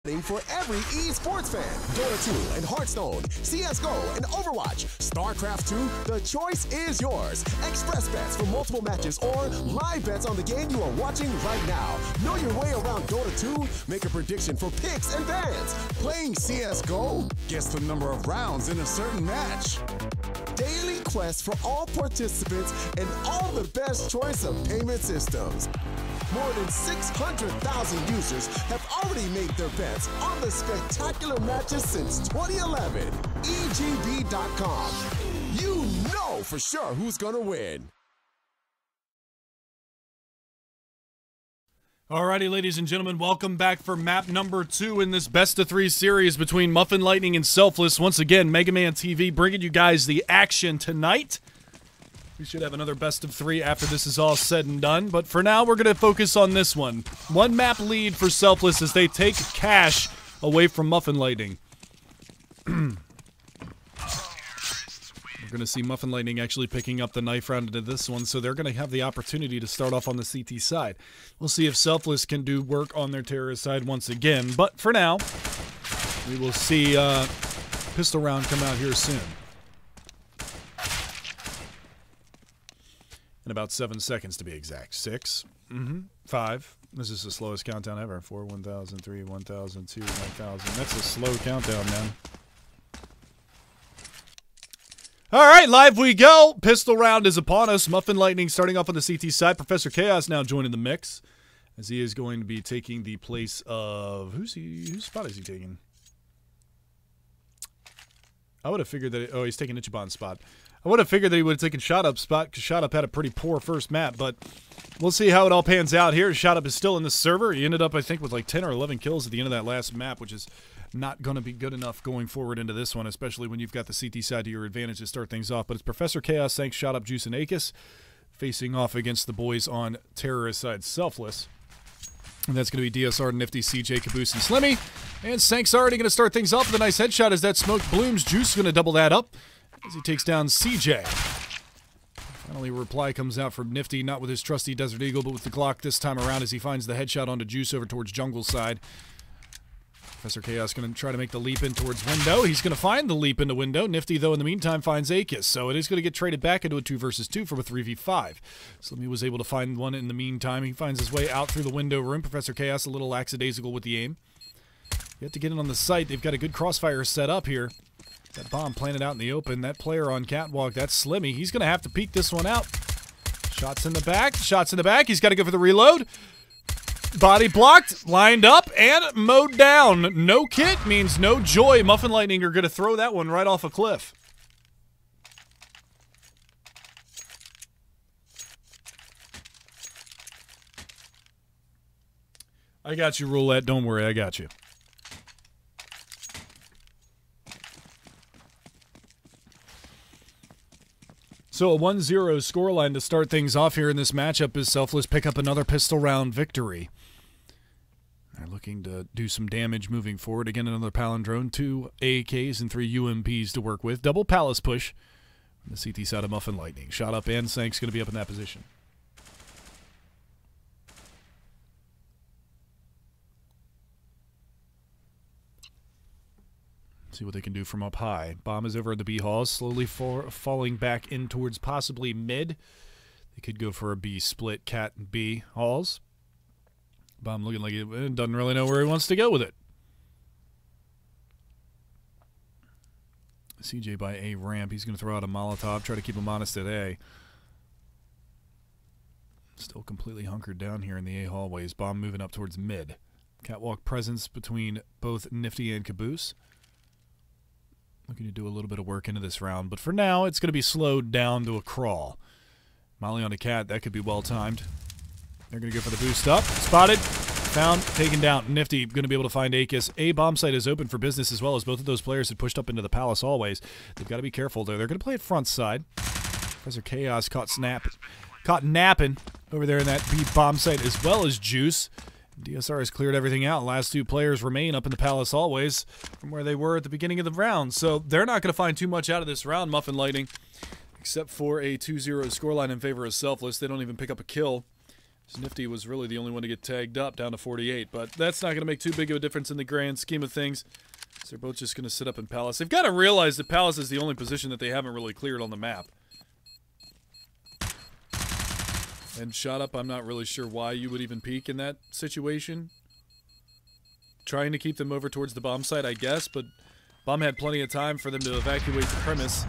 For every esports fan, Dota 2 and Hearthstone, CSGO and Overwatch, StarCraft 2, the choice is yours. Express bets for multiple matches or live bets on the game you are watching right now. Know your way around Dota 2? Make a prediction for picks and bans. Playing CSGO? Guess the number of rounds in a certain match. Daily quests for all participants and all the best choice of payment systems. More than 600,000 users have already made their bets on the spectacular matches since 2011. EGB.com. You know for sure who's gonna win. Alrighty, ladies and gentlemen, welcome back for map number 2 in this best-of-3 series between Muffin Lightning and Selfless. Once again, Mega Man TV bringing you guys the action tonight. We should have another best-of-3 after this is all said and done, but for now, we're going to focus on this one. One map lead for Selfless as they take cash away from Muffin Lightning. We're going to see Muffin Lightning actually picking up the knife round into this one, so they're going to have the opportunity to start off on the CT side. We'll see if Selfless can do work on their terrorist side once again, but for now, we will see pistol round come out here soon. In about 7 seconds to be exact. 6, 5. This is the slowest countdown ever. 4, 1,000, 3, 1,000, 2, 1,000. That's a slow countdown, man. Alright, live we go. Pistol round is upon us. Muffin Lightning starting off on the CT side. Professor Chaos now joining the mix, as he is going to be taking the place of... Whose spot is he taking? I would have figured that... Oh, he's taking Ichiban's spot. I would have figured that he would have taken Shot Up's spot, because Shot Up had a pretty poor first map, but we'll see how it all pans out here. Shot Up is still in the server. He ended up, I think, with like 10 or 11 kills at the end of that last map, which is not going to be good enough going forward into this one, especially when you've got the CT side to your advantage to start things off. But it's Professor Chaos, Thanks, Shot Up, Juice, and Akis facing off against the boys on Terrorist side, Selfless. And that's going to be DSR, Nifty, CJ, Caboose, and Slimmy. And Sank's already going to start things off with a nice headshot as that smoke blooms. Juice is going to double that up as he takes down CJ. Finally, a reply comes out from Nifty, not with his trusty Desert Eagle, but with the Glock this time around as he finds the headshot onto Juice over towards Jungle side. Professor Chaos going to try to make the leap in towards Window. He's going to find the leap into Window. Nifty, though, in the meantime, finds Akis. So it is going to get traded back into a 2 versus 2 from a 3v5. Slimmy was able to find one in the meantime. He finds his way out through the window room. Professor Chaos a little lackadaisical with the aim. You have to get in on the site. They've got a good crossfire set up here. That bomb planted out in the open. That player on Catwalk, that's Slimmy. He's going to have to peek this one out. Shots in the back. Shots in the back. He's got to go for the reload. Body blocked, lined up, and mowed down. No kit means no joy. Muffin Lightning are going to throw that one right off a cliff. I got you, Roulette. Don't worry, I got you. So a 1-0 scoreline to start things off here in this matchup as Selfless pick up another pistol round victory. They're looking to do some damage moving forward. Again, another palindrome, 2 AKs and 3 UMPs to work with. Double Palace push on the CT side of Muffin Lightning. Shot Up and Sank's going to be up in that position. See what they can do from up high. Bomb is over at the B halls, slowly falling back in towards possibly mid. They could go for a B split, Cat and B halls. Bomb looking like it doesn't really know where he wants to go with it. CJ by A ramp. He's going to throw out a Molotov, try to keep him honest at A. Still completely hunkered down here in the A hallways. Bomb moving up towards mid. Catwalk presence between both Nifty and Caboose. Looking to do a little bit of work into this round, but for now, it's going to be slowed down to a crawl. Molly on a Cat, that could be well-timed. They're going to go for the boost up. Spotted, found, taken down. Nifty going to be able to find Akis. A bomb site is open for business as well as both of those players had pushed up into the Palace always. They've got to be careful, though. They're going to play it front side. Professor Chaos caught napping over there in that B bomb site as well as Juice. DSR has cleared everything out. Last 2 players remain up in the Palace hallways from where they were at the beginning of the round. So they're not going to find too much out of this round, Muffin Lightning, except for a 2-0 scoreline in favor of Selfless. They don't even pick up a kill. Nifty was really the only one to get tagged up down to 48, but that's not going to make too big of a difference in the grand scheme of things. So they're both just going to sit up in Palace. They've got to realize that Palace is the only position that they haven't really cleared on the map. And shot up, I'm not really sure why you would even peek in that situation. Trying to keep them over towards the bomb site, I guess, but Bomb had plenty of time for them to evacuate the premise.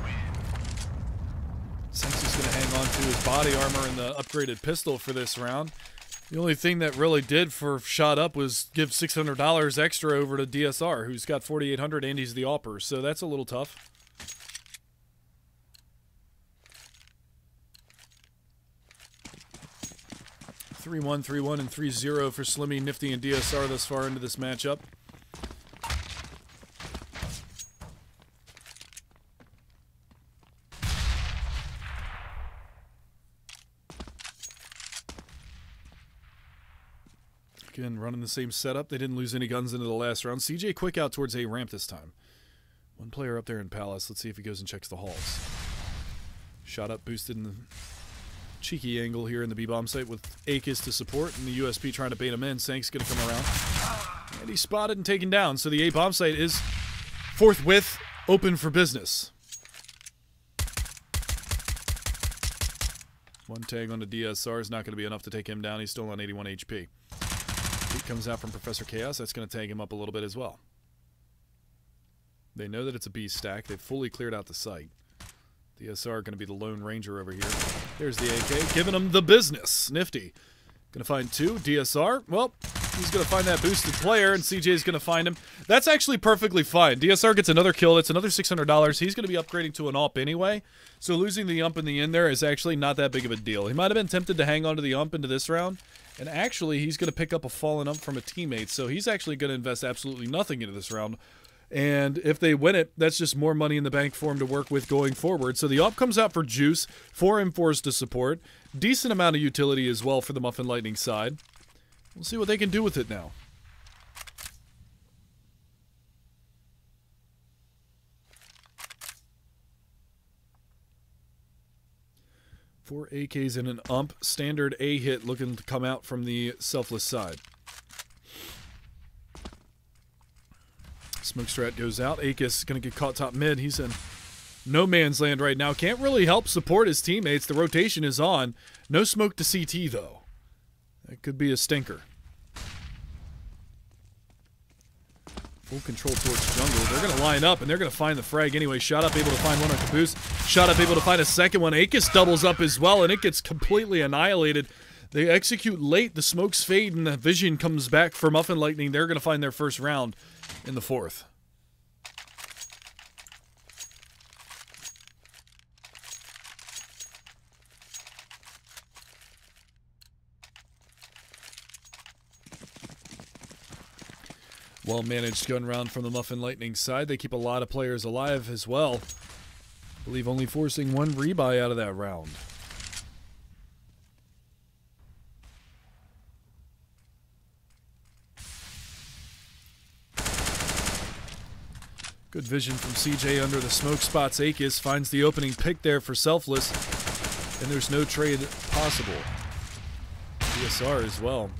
Senks is going to hang on to his body armor and the upgraded pistol for this round. The only thing that really did for shot up was give $600 extra over to DSR, who's got 4,800 and he's the AWPer, so that's a little tough. (3-1, 3-1, and 3-0 for Slimmy, Nifty, and DSR thus far into this matchup. Again, running the same setup. They didn't lose any guns into the last round. CJ quick out towards A ramp this time. One player up there in Palace. Let's see if he goes and checks the halls. Shot up, boosted in the cheeky angle here in the B-bomb site with Akis to support, and the USP trying to bait him in. Sank's going to come around. And he's spotted and taken down, so the A-bomb site is forthwith open for business. One tag on the DSR is not going to be enough to take him down. He's still on 81 HP. Heat comes out from Professor Chaos. That's going to tag him up a little bit as well. They know that it's a B stack. They've fully cleared out the site. DSR going to be the Lone Ranger over here. There's the AK, giving him the business. Nifty. Going to find two. DSR, well, he's going to find that boosted player, and CJ's going to find him. That's actually perfectly fine. DSR gets another kill. That's another $600. He's going to be upgrading to an AWP anyway, so losing the UMP in the end there is actually not that big of a deal. He might have been tempted to hang on to the UMP into this round, and actually he's going to pick up a fallen UMP from a teammate, so he's actually going to invest absolutely nothing into this round. And if they win it, that's just more money in the bank for him to work with going forward. So the AWP comes out for Juice, 4 M4s to support. Decent amount of utility as well for the Muffin Lightning side. We'll see what they can do with it now. Four AKs and an UMP. Standard A hit looking to come out from the Selfless side. Smoke strat goes out. Akis is going to get caught top mid. He's in no man's land right now. Can't really help support his teammates. The rotation is on. No smoke to CT, though. That could be a stinker. Full control towards jungle. They're going to line up, and they're going to find the frag anyway. Shot up, able to find one on Caboose. Shot up, able to find a second one. Akis doubles up as well, and it gets completely annihilated. They execute late. The smokes fade, and the vision comes back for Muffin Lightning. They're going to find their first round in the fourth. Well-managed gun round from the Muffin Lightning side. They keep a lot of players alive as well. I believe only forcing one rebuy out of that round. Good vision from CJ under the smoke spots. Akis finds the opening pick there for Selfless, and there's no trade possible. DSR as well.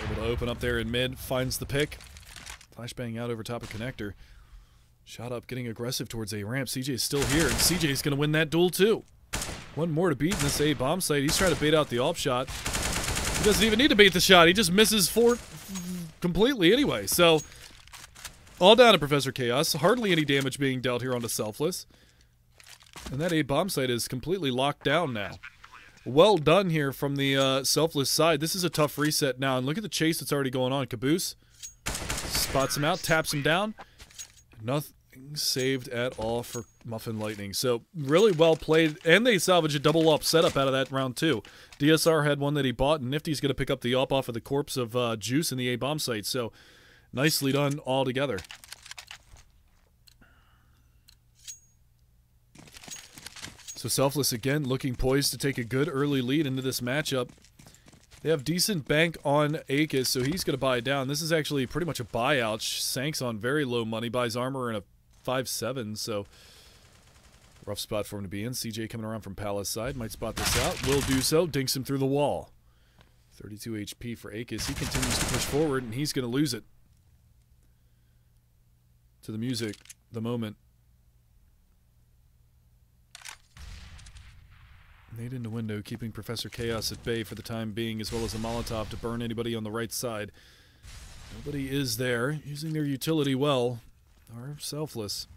Able to open up there in mid, finds the pick. Flashbang out over top of connector. Shot up, getting aggressive towards A ramp. CJ is still here, and CJ is going to win that duel too. One more to beat in this A bomb site. He's trying to bait out the AWP shot. He doesn't even need to bait the shot. He just misses completely anyway. So all down to Professor Chaos. Hardly any damage being dealt here onto Selfless. And that A bomb site is completely locked down now. Well done here from the Selfless side. This is a tough reset now. And look at the chase that's already going on. Caboose spots him out, taps him down. Nothing saved at all for Muffin Lightning. So really well played. And they salvage a double AWP setup out of that round too. DSR had one that he bought, and Nifty's going to pick up the AWP off of the corpse of Juice in the A bomb site. So nicely done all together. So Selfless again looking poised to take a good early lead into this matchup. They have decent bank on Akis, so he's going to buy it down. This is actually pretty much a buyout. Sank's on very low money, buys armor and a 5.7, so Rough spot for him to be in. CJ coming around from Palace side. Might spot this out. Will do so. Dinks him through the wall. 32 HP for Akis. He continues to push forward, and he's going to lose it. To the music, the moment. Nade into window, keeping Professor Chaos at bay for the time being, as well as a Molotov to burn anybody on the right side. Nobody is there. Using their utility well. Are selfless.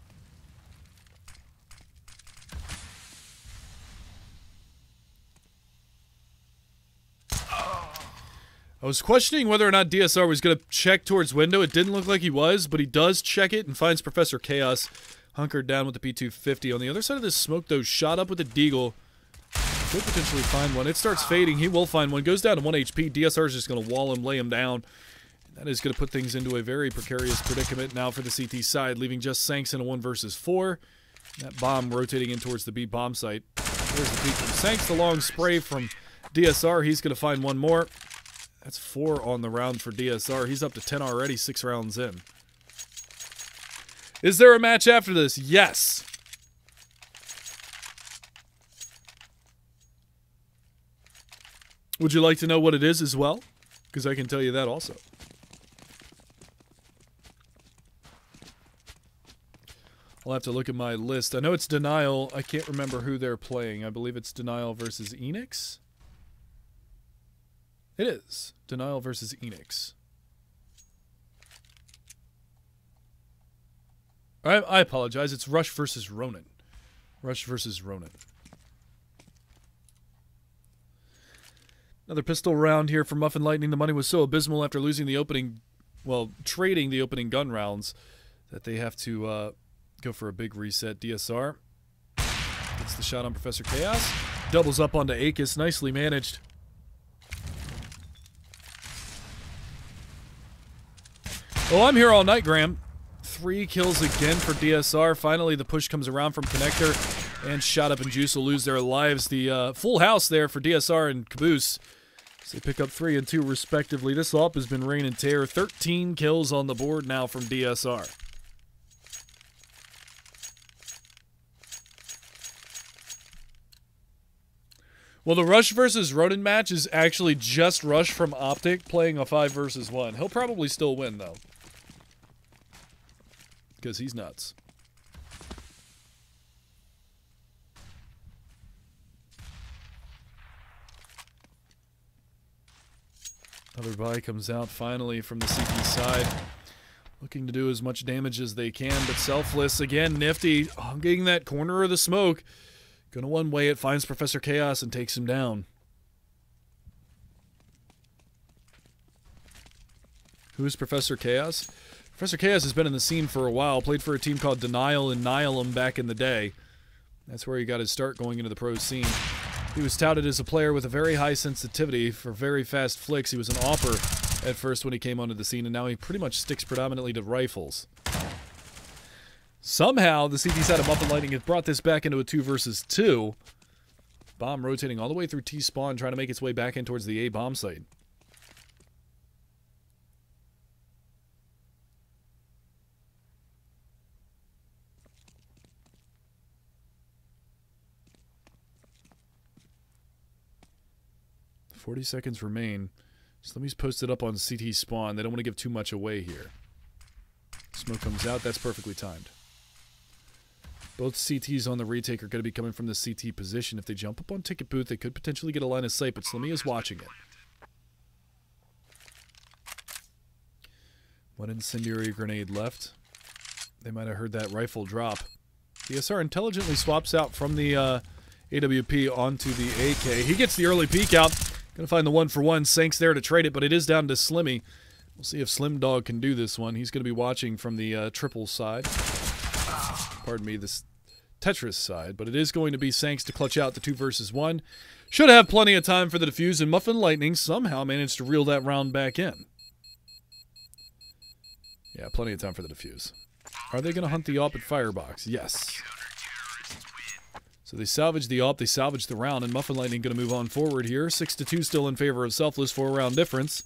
I was questioning whether or not DSR was going to check towards window. It didn't look like he was, but he does check it and finds Professor Chaos hunkered down with the P250. On the other side of this smoke, though, shot up with the Deagle. Could potentially find one. It starts fading. He will find one. Goes down to 1 HP. DSR is just going to wall him, lay him down. That is going to put things into a very precarious predicament now for the CT side, leaving just Sanks in a 1 versus 4. That bomb rotating in towards the B bomb site. There's the peek from Sanks. The long spray from DSR. He's going to find one more. That's 4 on the round for DSR. He's up to 10 already, 6 rounds in. Is there a match after this? Yes. Would you like to know what it is as well? Because I can tell you that also. I'll have to look at my list. I know it's Denial. I can't remember who they're playing. I believe it's Denial versus Enix. It is. Denial versus Enix. I apologize. It's Rush versus Ronin. Rush versus Ronin. Another pistol round here for Muffin Lightning. The money was so abysmal after losing the opening, well, trading the opening gun rounds, that they have to go for a big reset. DSR gets the shot on Professor Chaos. Doubles up onto Akis. Nicely managed. Oh, I'm here all night, Graham. 3 kills again for DSR. Finally, the push comes around from Connector, and Shot Up and Juice will lose their lives. The full house there for DSR and Caboose. So they pick up 3 and 2 respectively. This op has been rain and tear. 13 kills on the board now from DSR. Well, the Rush versus Ronin match is actually just Rush from Optic playing a 5 versus 1. He'll probably still win, though. Because he's nuts. Another buy comes out finally from the CT side. Looking to do as much damage as they can, but Selfless, again, nifty, hugging that corner of the smoke. Gonna one-way it, finds Professor Chaos and takes him down. Who is Professor Chaos? Professor Chaos has been in the scene for a while, played for a team called Denial and Nihilum back in the day. That's where he got his start going into the pro scene. He was touted as a player with a very high sensitivity for very fast flicks. He was an AWPer at first when he came onto the scene, and now he pretty much sticks predominantly to rifles. Somehow, the CT side of Muffin Lightning has brought this back into a 2 versus 2. Bomb rotating all the way through T-spawn, trying to make its way back in towards the A bomb site. .40 seconds remain. Slimmy's posted up on CT spawn. They don't want to give too much away here. Smoke comes out. That's perfectly timed. Both CTs on the retake are going to be coming from the CT position. If they jump up on ticket booth, they could potentially get a line of sight, but Slimmy is watching it. One incendiary grenade left. They might have heard that rifle drop. DSR intelligently swaps out from the AWP onto the AK. He gets the early peek out. Going to find the 1-for-1. Sanks there to trade it, but it is down to Slimmy. We'll see if Slim Dog can do this one. He's going to be watching from the triple side. Pardon me, this Tetris side. But it is going to be Sanks to clutch out the 2 versus 1. Should have plenty of time for the defuse, and Muffin Lightning somehow managed to reel that round back in. Yeah, plenty of time for the defuse. Are they going to hunt the AWP at Firebox? Yes. So they salvage the AWP, they salvage the round, and Muffin Lightning going to move on forward here. 6-2 still in favor of Selfless, 4-round difference.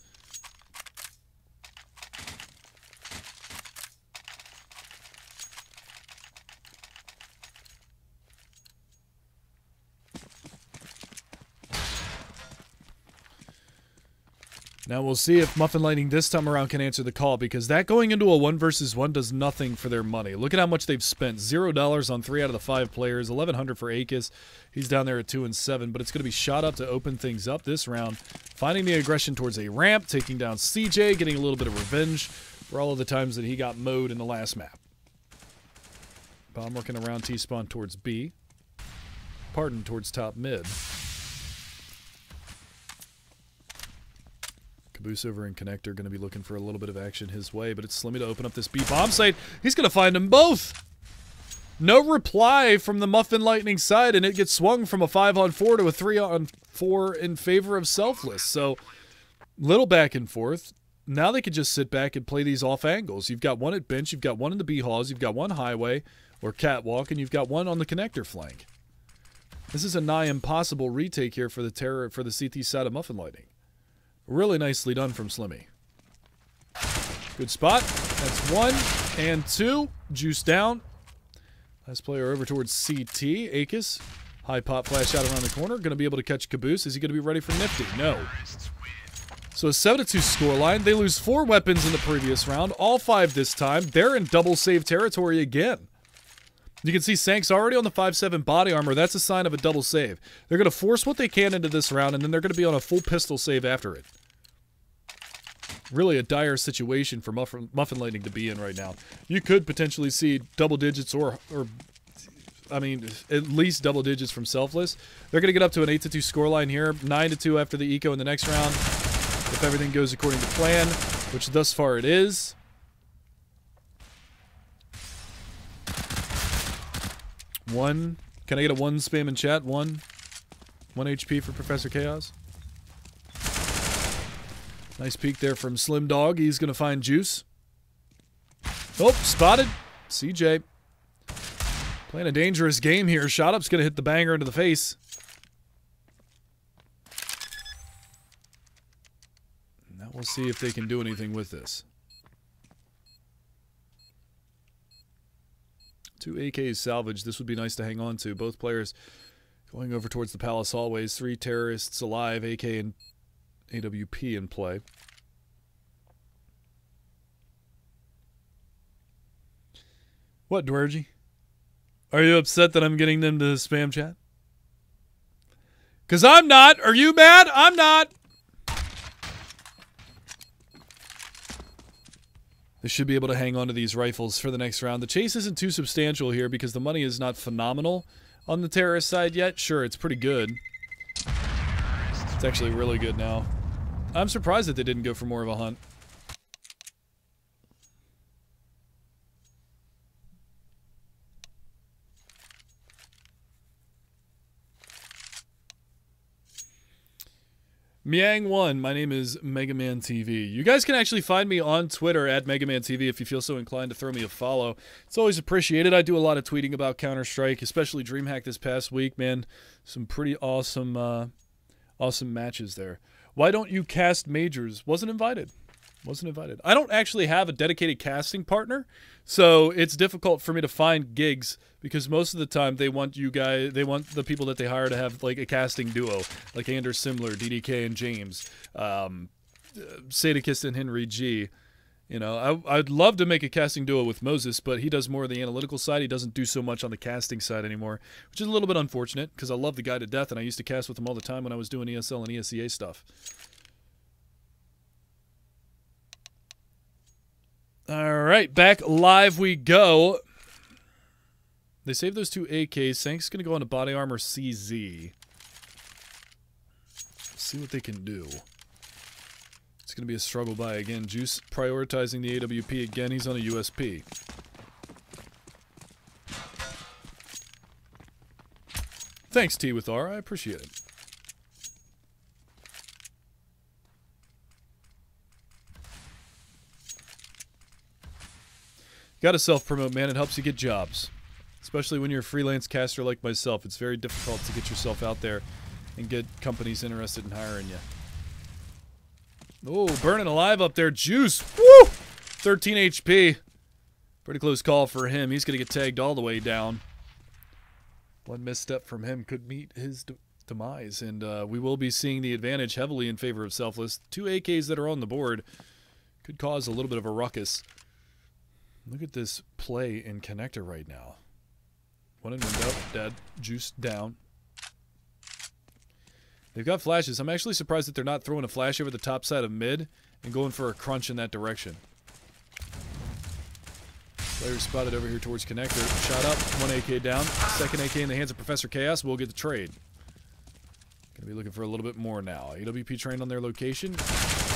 Now we'll see if Muffin Lightning this time around can answer the call, because that going into a 1 versus 1 does nothing for their money. Look at how much they've spent. $0 on 3 out of the 5 players. $1,100 for Akis. He's down there at 2 and 7, but it's going to be shot up to open things up this round. Finding the aggression towards a ramp, taking down CJ, getting a little bit of revenge for all of the times that he got mowed in the last map. Bomb working around T-spawn towards B. Pardon towards top mid. Caboose over and Connector going to be looking for a little bit of action his way, but it's Slimmy to open up this B bomb site. He's going to find them both. No reply from the Muffin Lightning side, and it gets swung from a 5-on-4 to a 3-on-4 in favor of Selfless. So, little back and forth. Now they could just sit back and play these off angles. You've got one at bench, you've got one in the B halls, you've got one highway or catwalk, and you've got one on the Connector flank. This is a nigh impossible retake here for the CT side of Muffin Lightning. Really nicely done from Slimmy. Good spot. That's 1 and 2. Juice down. Last player over towards CT. Akis. High pop flash out around the corner. Going to be able to catch Caboose. Is he going to be ready for Nifty? No. So a 7-2 scoreline. They lose 4 weapons in the previous round. All 5 this time. They're in double save territory again. You can see Sank's already on the 5-7 body armor. That's a sign of a double save. They're going to force what they can into this round, and then they're going to be on a full pistol save after it. Really a dire situation for Muffin Lightning to be in right now. You could potentially see double digits or I mean, at least double digits from Selfless. They're going to get up to an 8-2 scoreline here. 9-2 after the eco in the next round. If everything goes according to plan, which thus far it is. One. Can I get a 1 spam in chat? 1 HP for Professor Chaos. Nice peek there from Slim Dog. He's going to find Juice. Oh, spotted. CJ. Playing a dangerous game here. Shot up's going to hit the banger into the face. Now we'll see if they can do anything with this. 2 AKs salvaged. This would be nice to hang on to. Both players going over towards the Palace hallways. 3 terrorists alive. AK and AWP in play. What, Dwergy? Are you upset that I'm getting them to spam chat? Because I'm not. Are you mad? I'm not. They should be able to hang on to these rifles for the next round. The chase isn't too substantial here because the money is not phenomenal on the terrorist side yet. Sure, it's pretty good. It's actually really good now. I'm surprised that they didn't go for more of a hunt. Miang1, my name is Megaman TV. You guys can actually find me on Twitter at Megaman TV if you feel so inclined to throw me a follow. It's always appreciated. I do a lot of tweeting about Counter-Strike, especially DreamHack this past week, man. Some pretty awesome, awesome matches there. Why don't you cast majors? Wasn't invited. Wasn't invited. I don't actually have a dedicated casting partner, so it's difficult for me to find gigs because most of the time they want you guys, they want the people that they hire to have like a casting duo, like Anders Simler, DDK, and James, Sadakist and Henry G. You know, I'd love to make a casting duo with Moses, but he does more of the analytical side. He doesn't do so much on the casting side anymore, which is a little bit unfortunate because I love the guy to death, and I used to cast with him all the time when I was doing ESL and ESEA stuff. All right, back live we go. They saved those 2 AKs. Sank's going to go on to body armor CZ. See what they can do. It's going to be a struggle by, again, Juice prioritizing the AWP. Again, he's on a USP. Thanks, T with R. I appreciate it. Gotta self-promote, man. It helps you get jobs. Especially when you're a freelance caster like myself. It's very difficult to get yourself out there and get companies interested in hiring you. Oh, burning alive up there. Juice. Woo! 13 HP. Pretty close call for him. He's going to get tagged all the way down. One misstep from him could meet his demise, and we will be seeing the advantage heavily in favor of Selfless. 2 AKs that are on the board could cause a little bit of a ruckus. Look at this play in connector right now. One in window, dead. Juice down. They've got flashes. I'm actually surprised that they're not throwing a flash over the top side of mid and going for a crunch in that direction. Player spotted over here towards connector. Shot up. 1 AK down. Second AK in the hands of Professor Chaos. We'll get the trade. Gonna be looking for a little bit more now. AWP trained on their location.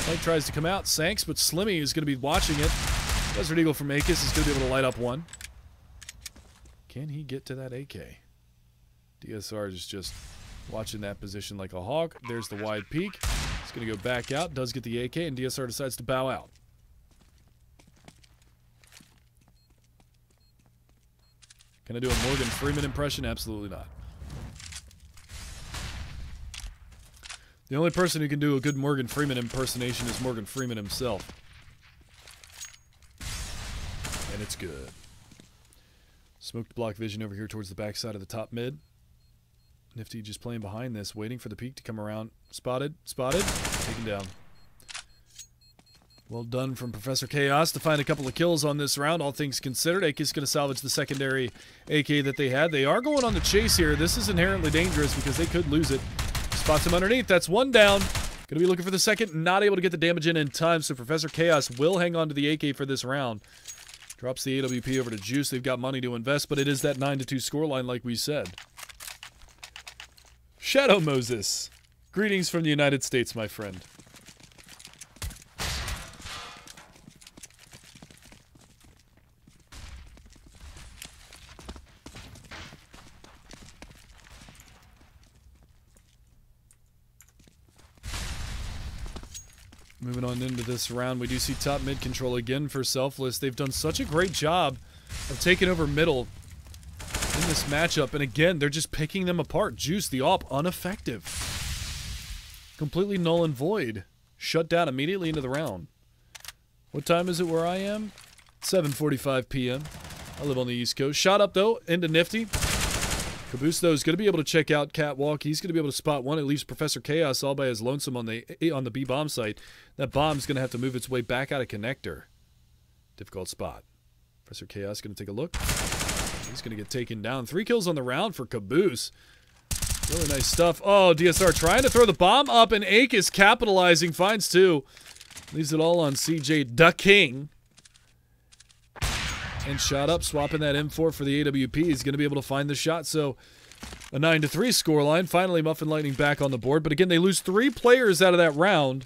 Light tries to come out. Sanks, but Slimmy is going to be watching it. Desert Eagle from Akis is going to be able to light up one. Can he get to that AK? DSR is just watching that position like a hawk. There's the wide peak. He's going to go back out. Does get the AK, and DSR decides to bow out. Can I do a Morgan Freeman impression? Absolutely not. The only person who can do a good Morgan Freeman impersonation is Morgan Freeman himself. And it's good. Smoked block vision over here towards the backside of the top mid. Nifty just playing behind this, waiting for the peak to come around. Spotted, taken down. Well done from Professor Chaos to find a couple of kills on this round, all things considered. AK is going to salvage the secondary AK that they had. They are going on the chase here. This is inherently dangerous because they could lose it. Spots him underneath. That's one down. Going to be looking for the second. Not able to get the damage in time, so Professor Chaos will hang on to the AK for this round. Drops the AWP over to Juice. They've got money to invest, but it is that 9-2 scoreline like we said. Shadow Moses. Greetings from the United States, my friend. Moving on into this round, we do see top mid control again for Selfless. They've done such a great job of taking over middle in this matchup, and again, they're just picking them apart. Juice, the AWP, ineffective. Completely null and void. Shut down immediately into the round. What time is it where I am? 7:45 p.m. I live on the East Coast. Shot up, though, into Nifty. Caboose, though, is going to be able to check out Catwalk. He's going to be able to spot one. It leaves Professor Chaos all by his lonesome on the B bomb site. That bomb's going to have to move its way back out of connector. Difficult spot. Professor Chaos going to take a look. He's going to get taken down. 3 kills on the round for Caboose. Really nice stuff. Oh, DSR trying to throw the bomb up, and Ake is capitalizing. Finds 2. Leaves it all on CJ the King. And shot up, swapping that M4 for the AWP. He's going to be able to find the shot. So a 9-3 scoreline. Finally, Muffin Lightning back on the board. But again, they lose 3 players out of that round.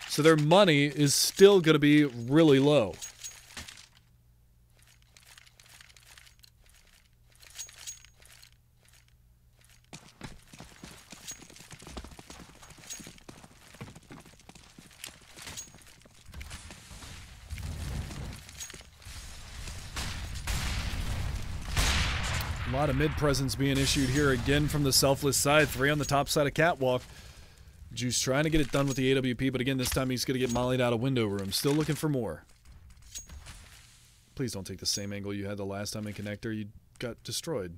So their money is still going to be really low. A lot of mid-presence being issued here again from the Selfless side. 3 on the top side of Catwalk. Juice trying to get it done with the AWP, but again, this time he's going to get mollied out of window room. Still looking for more. Please don't take the same angle you had the last time in connector. You got destroyed.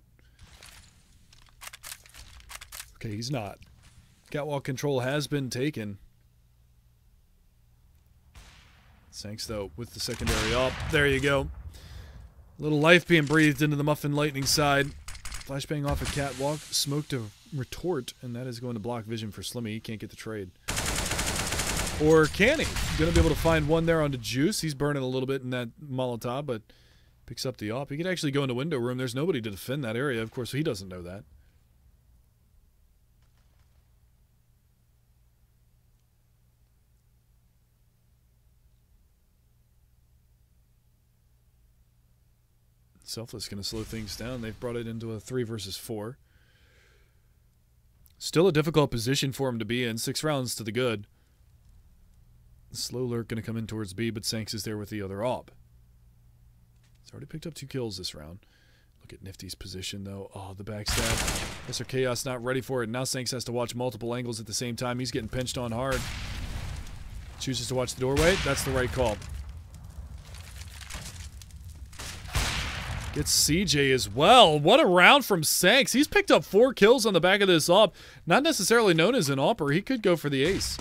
Okay, he's not. Catwalk control has been taken. Sanks, though, with the secondary up. There you go. Little life being breathed into the Muffin Lightning side. Flashbang off a Catwalk. Smoke to retort, and that is going to block vision for Slimmy. He can't get the trade. Or can he? Going to be able to find one there onto Juice. He's burning a little bit in that Molotov, but picks up the AWP. He can actually go into window room. There's nobody to defend that area. Of course, he doesn't know that. Selfless going to slow things down. They've brought it into a 3 versus 4. Still a difficult position for him to be in. 6 rounds to the good. Slow lurk going to come in towards B, but Sanks is there with the other AWP. He's already picked up 2 kills this round. Look at Nifty's position, though. Oh, the backstab. Mr. Chaos not ready for it. Now Sanks has to watch multiple angles at the same time. He's getting pinched on hard. Chooses to watch the doorway. That's the right call. Gets CJ as well. What a round from Sanks. He's picked up 4 kills on the back of this AWP. Not necessarily known as an AWPer. He could go for the ace.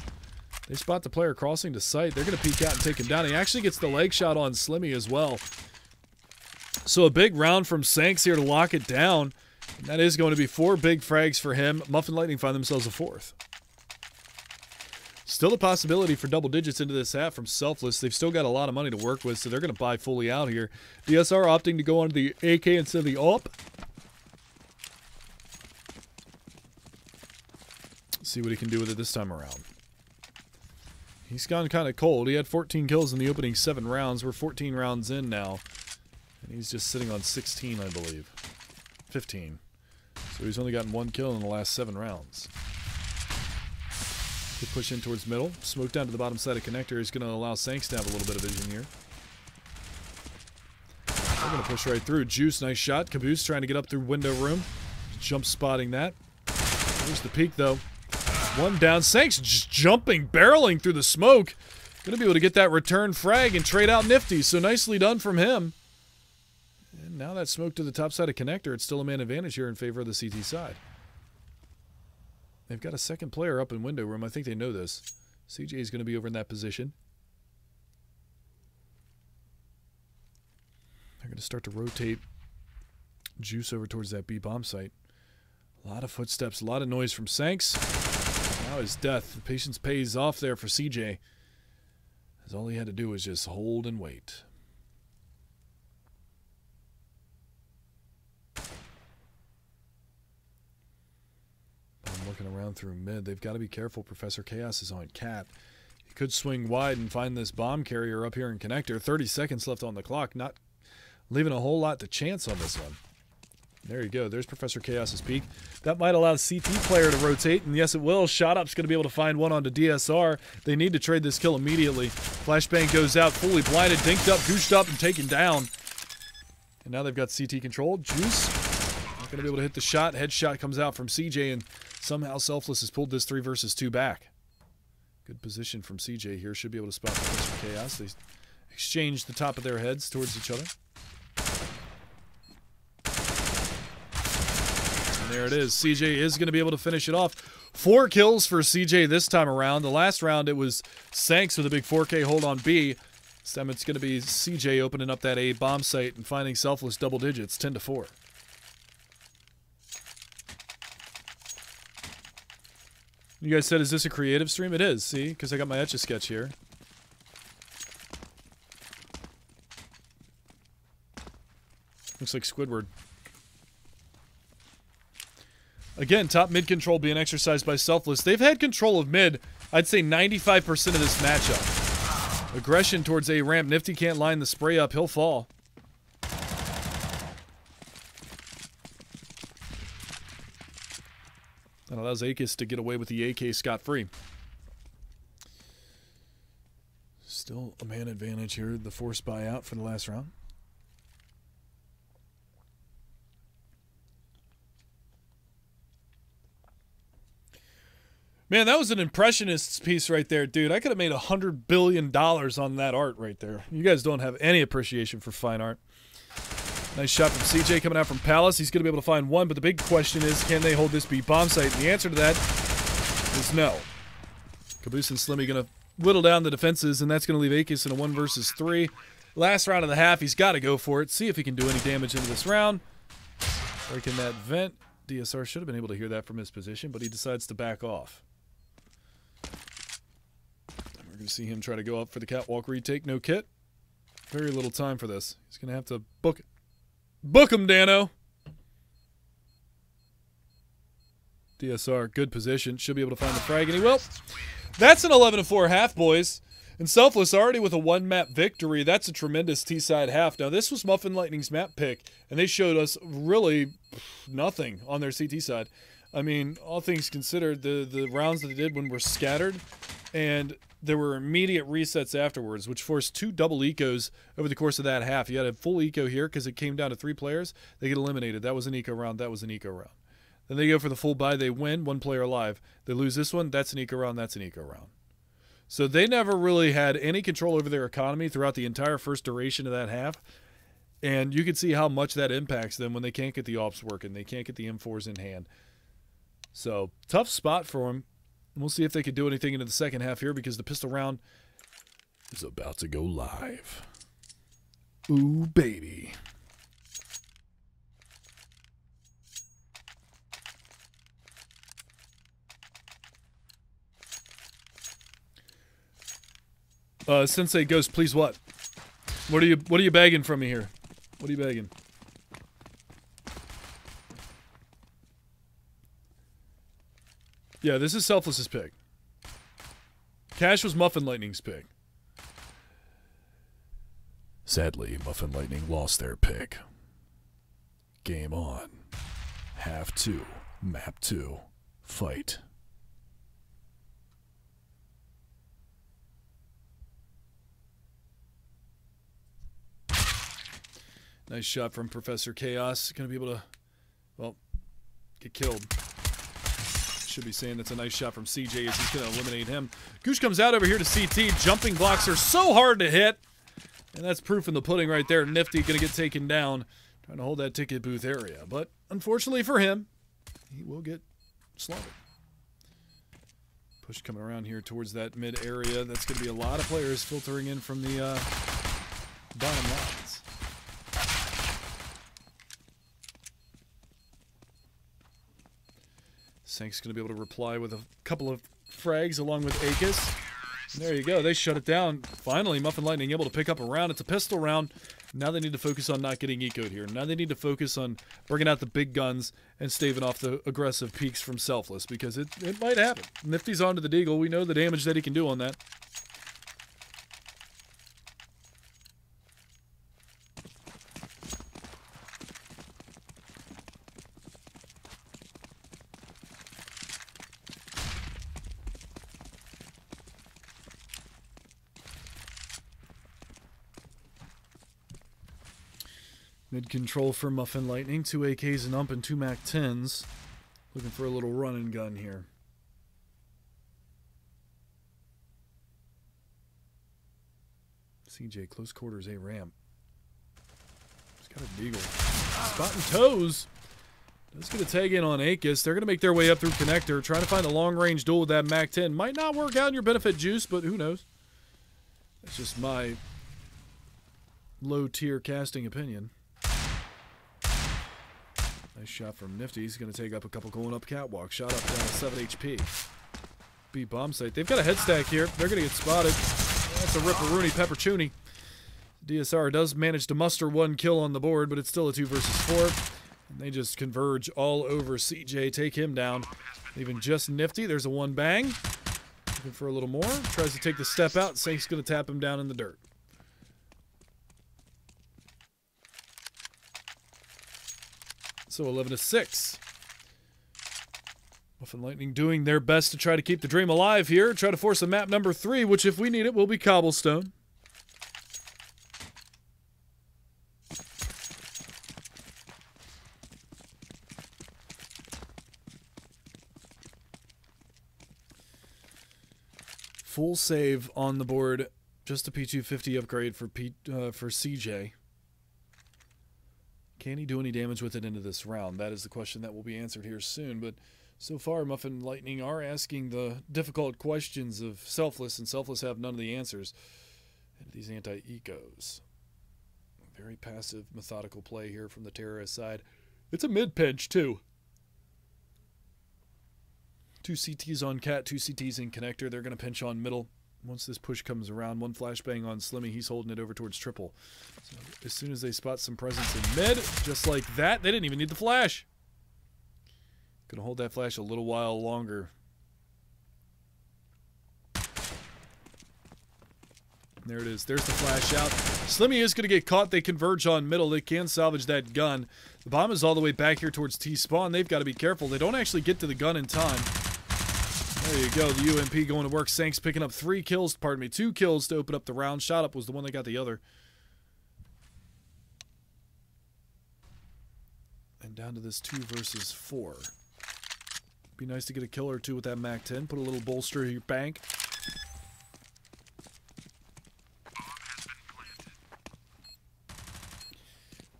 They spot the player crossing to sight. They're going to peek out and take him down. He actually gets the leg shot on Slimmy as well. So a big round from Sanks here to lock it down. And that is going to be 4 big frags for him. Muffin Lightning find themselves a 4th. Still a possibility for double digits into this half from Selfless. They've still got a lot of money to work with, so they're going to buy fully out here. DSR opting to go on the AK instead of the AWP. See what he can do with it this time around. He's gone kind of cold. He had 14 kills in the opening 7 rounds. We're 14 rounds in now. And he's just sitting on 16, I believe. 15. So he's only gotten 1 kill in the last 7 rounds. Good push in towards middle. Smoke down to the bottom side of connector is going to allow Sanks to have a little bit of vision here. They're going to push right through. Juice, nice shot. Caboose trying to get up through window room. Jump spotting that. There's the peak, though. 1 down. Sanks just jumping, barreling through the smoke. Going to be able to get that return frag and trade out Nifty. So nicely done from him. And now that smoke to the top side of connector, it's still a man advantage here in favor of the CT side. They've got a second player up in window room. I think they know this. CJ is going to be over in that position. They're going to start to rotate Juice over towards that B bomb site. A lot of footsteps, a lot of noise from Sanks. Now his death. The patience pays off there for CJ. As all he had to do was just hold and wait. I'm looking around through mid. They've got to be careful. Professor Chaos is on Cat. He could swing wide and find this bomb carrier up here in connector. 30 seconds left on the clock. Not leaving a whole lot to chance on this one. There you go. There's Professor Chaos's peak. That might allow the CT player to rotate, and yes, it will. Shot Up's going to be able to find one onto DSR. They need to trade this kill immediately. Flashbang goes out, fully blinded, dinked up, gooshed up, and taken down. And now they've got CT control. Juice not going to be able to hit the shot. Headshot comes out from CJ, and somehow Selfless has pulled this 3 versus 2 back. Good position from CJ here. Should be able to spot Professor Chaos. They exchange the top of their heads towards each other. And there it is. CJ is going to be able to finish it off. 4 kills for CJ this time around. The last round, it was Sanks with a big 4K hold on B. This time it's going to be CJ opening up that A bomb site and finding Selfless double digits, 10-4. You guys said, is this a creative stream? It is, see? Because I got my Etch-a-Sketch here. Looks like Squidward. Again, top mid control being exercised by Selfless. They've had control of mid, I'd say 95% of this matchup. Aggression towards A ramp. Nifty can't line the spray up. He'll fall. That allows Akis to get away with the AK scot-free. Still a man advantage here. The forced buyout for the last round. Man, that was an impressionist piece right there, dude. I could have made $100 billion on that art right there. You guys don't have any appreciation for fine art. Nice shot from CJ coming out from Palace. He's going to be able to find one, but the big question is, can they hold this B bomb site? And the answer to that is no. Caboose and Slimmy going to whittle down the defenses, and that's going to leave Akis in a 1 versus 3. Last round of the half, he's got to go for it. See if he can do any damage into this round. Breaking that vent. DSR should have been able to hear that from his position, but he decides to back off. We're going to see him try to go up for the catwalk retake. No kit. Very little time for this. He's going to have to book it. Book him, Dano. DSR, good position. Should be able to find the frag, and he will. That's an 11-4 half, boys. And Selfless already with a 1-map victory. That's a tremendous T-side half. Now, this was Muffin Lightning's map pick, and they showed us really nothing on their CT side. I mean, all things considered, the rounds that they did when were scattered, and there were immediate resets afterwards, which forced 2 double ecos over the course of that half. You had a full eco here because it came down to 3 players. They get eliminated. That was an eco round. That was an eco round. Then they go for the full buy. They win. 1 player alive. They lose this one. That's an eco round. That's an eco round. So they never really had any control over their economy throughout the entire first duration of that half. And you can see how much that impacts them when they can't get the ops working. They can't get the M4s in hand. So, tough spot for them. We'll see if they can do anything into the second half here because the pistol round is about to go live. Ooh, baby. Sensei Ghost, please what? What are you begging from me here? What are you begging? Yeah, this is Selfless's pick. Cash was Muffin Lightning's pick. Sadly, Muffin Lightning lost their pick. Game on. Half 2. Map 2. Fight. Nice shot from Professor Chaos. Gonna be able to, well, get killed. Should be saying that's a nice shot from CJ as he's gonna eliminate him. Gooch comes out over here to CT. Jumping blocks are so hard to hit. And that's proof in the pudding right there. Nifty gonna get taken down. Trying to hold that ticket booth area. But unfortunately for him, he will get slaughtered. Push coming around here towards that mid area. That's gonna be a lot of players filtering in from the bottom lines. Sank's going to be able to reply with a couple of frags along with Akis. And there you go. They shut it down. Finally, Muffin Lightning able to pick up a round. It's a pistol round. Now they need to focus on not getting ecoed here. Now they need to focus on bringing out the big guns and staving off the aggressive peaks from Selfless because it might happen. Nifty's onto the Deagle. We know the damage that he can do on that. Mid-control for Muffin Lightning. 2 AKs and ump and 2 MAC-10s. Looking for a little run and gun here. CJ, close quarters, A ramp. He's got a deagle. Spot and toes. That's going to tag in on Akis. They're going to make their way up through connector. Trying to find a long-range duel with that MAC-10. Might not work out in your benefit, Juice, but who knows? That's just my low-tier casting opinion. Nice shot from Nifty. He's going to take up a couple going up catwalk. Shot up down to 7 HP. B bomb site. They've got a head stack here. They're going to get spotted. That's a ripperoonie pepperchoony. DSR does manage to muster 1 kill on the board, but it's still a 2 versus 4. And they just converge all over CJ. Take him down. Leaving just Nifty. There's a 1 bang. Looking for a little more. Tries to take the step out. Sank's going to tap him down in the dirt. So 11-6. Muffin Lightning doing their best to try to keep the dream alive here. Try to force a map number 3, which if we need it will be Cobblestone. Full save on the board. Just a P250 upgrade for CJ. Can he do any damage with it into this round? That is the question that will be answered here soon. But so far, Muffin Lightning are asking the difficult questions of Selfless, and Selfless have none of the answers. And these anti-ecos. Very passive, methodical play here from the terrorist side. It's a mid-pinch, too. 2 CTs on Cat, 2 CTs in connector. They're going to pinch on middle. Once this push comes around, 1 flashbang on Slimmy. He's holding it over towards triple. So as soon as they spot some presence in mid, just like that, they didn't even need the flash. Gonna hold that flash a little while longer. There it is. There's the flash out. Slimmy is going to get caught. They converge on middle. They can salvage that gun. The bomb is all the way back here towards T-spawn. They've got to be careful. They don't actually get to the gun in time. There you go. The UMP going to work. Sank's picking up 2 kills to open up the round. Shot up was the one that got the other. And down to this 2 versus 4. Be nice to get a kill or 2 with that MAC-10. Put a little bolster in your bank.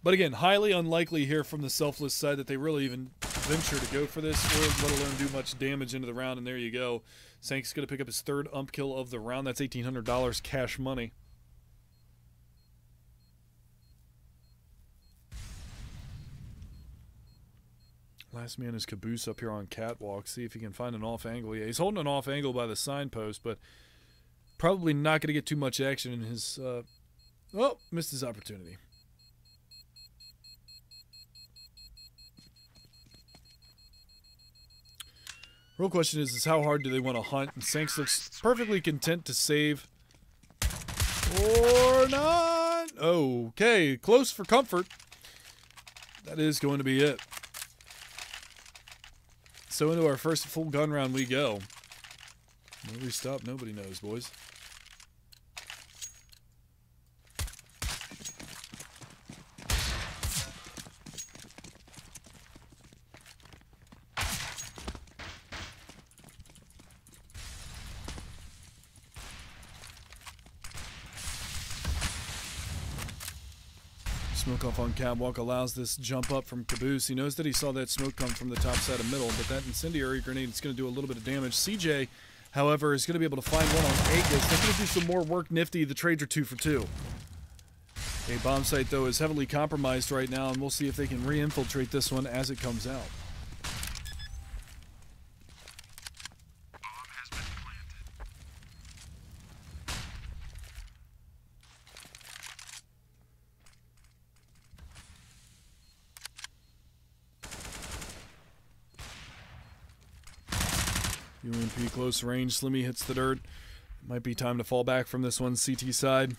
But again, highly unlikely here from the Selfless side that they really even venture to go for this, or let alone do much damage into the round. And there you go. Sank's going to pick up his third ump kill of the round. That's $1,800 cash money. Last man is Caboose up here on catwalk. See if he can find an off angle. Yeah, he's holding an off angle by the signpost, but probably not going to get too much action in his... oh, missed his opportunity. Real question is how hard do they want to hunt? And Sanks looks perfectly content to save. Or not. Okay, close for comfort. That is going to be it. So into our first full gun round we go. Where we stop, nobody knows, boys. Smoke off on catwalk allows this jump up from Caboose. He knows that he saw that smoke come from the top side of middle, but that incendiary grenade is going to do a little bit of damage. CJ, however, is going to be able to find one on Aegis. They're going to do some more work nifty. The trades are 2 for 2. A bomb site, though, is heavily compromised right now, and we'll see if they can re-infiltrate this one as it comes out. UMP close range. Slimmy hits the dirt. Might be time to fall back from this one. CT side.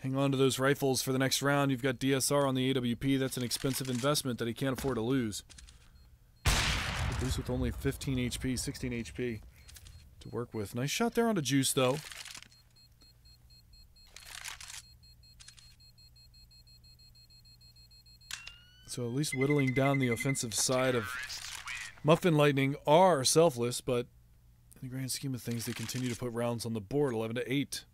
Hang on to those rifles for the next round. You've got DSR on the AWP. That's an expensive investment that he can't afford to lose. Caboose with only 15 HP, 16 HP to work with. Nice shot there on the Juice, though. So at least whittling down the offensive side of Muffin Lightning are Selfless, but in the grand scheme of things, they continue to put rounds on the board, 11-8.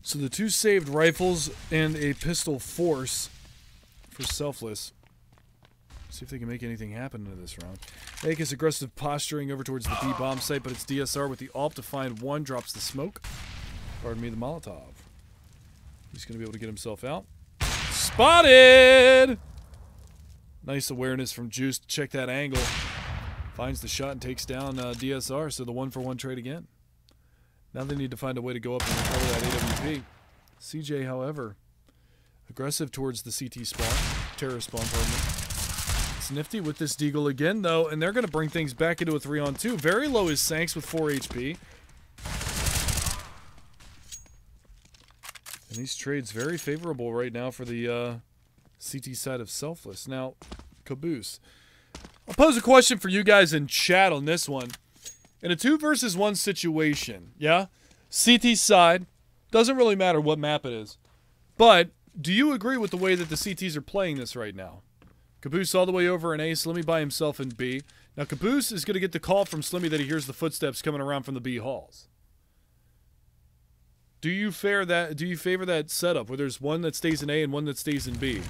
So the 2 saved rifles and a pistol force for Selfless. See if they can make anything happen into this round. Aegis aggressive posturing over towards the B bomb site, but it's DSR with the AWP to find one. Drops the smoke. Pardon me, the Molotov. He's going to be able to get himself out. Spotted! Nice awareness from Juice to check that angle. Finds the shot and takes down DSR, so the 1-for-1 trade again. Now they need to find a way to go up and recover that AWP. CJ, however, aggressive towards the CT spawn. Terror spawn, pardon me. It's nifty with this Deagle again, though, and they're going to bring things back into a 3-on-2. Very low is Sanks with 4 HP. And these trades very favorable right now for the CT side of Selfless. Now, Caboose. I'll pose a question for you guys in chat on this one. In a 2 versus 1 situation, yeah? CT side, doesn't really matter what map it is. But do you agree with the way that the CTs are playing this right now? Caboose all the way over in A, Slimmy by himself in B. Now Caboose is going to get the call from Slimmy that he hears the footsteps coming around from the B halls. Do you favor that setup where there's one that stays in A and one that stays in B?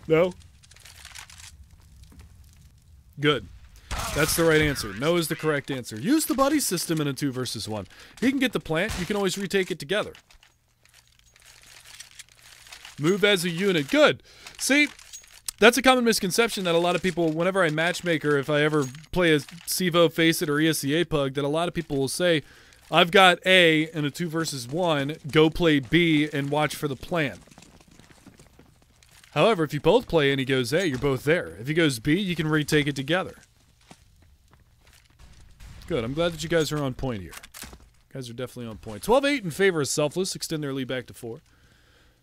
No? Good. That's the right answer. No is the correct answer. Use the buddy system in a 2 versus 1. He can get the plant. You can always retake it together. Move as a unit. Good. See, that's a common misconception that a lot of people, whenever I matchmaker, if I ever play a CVO, Face It, or ESCA Pug, that a lot of people will say, I've got A in a 2 versus 1, go play B and watch for the plant. However, if you both play and he goes A, you're both there. If he goes B, you can retake it together. Good. I'm glad that you guys are on point here. You guys are definitely on point. 12-8 in favor of Selfless. Extend their lead back to 4.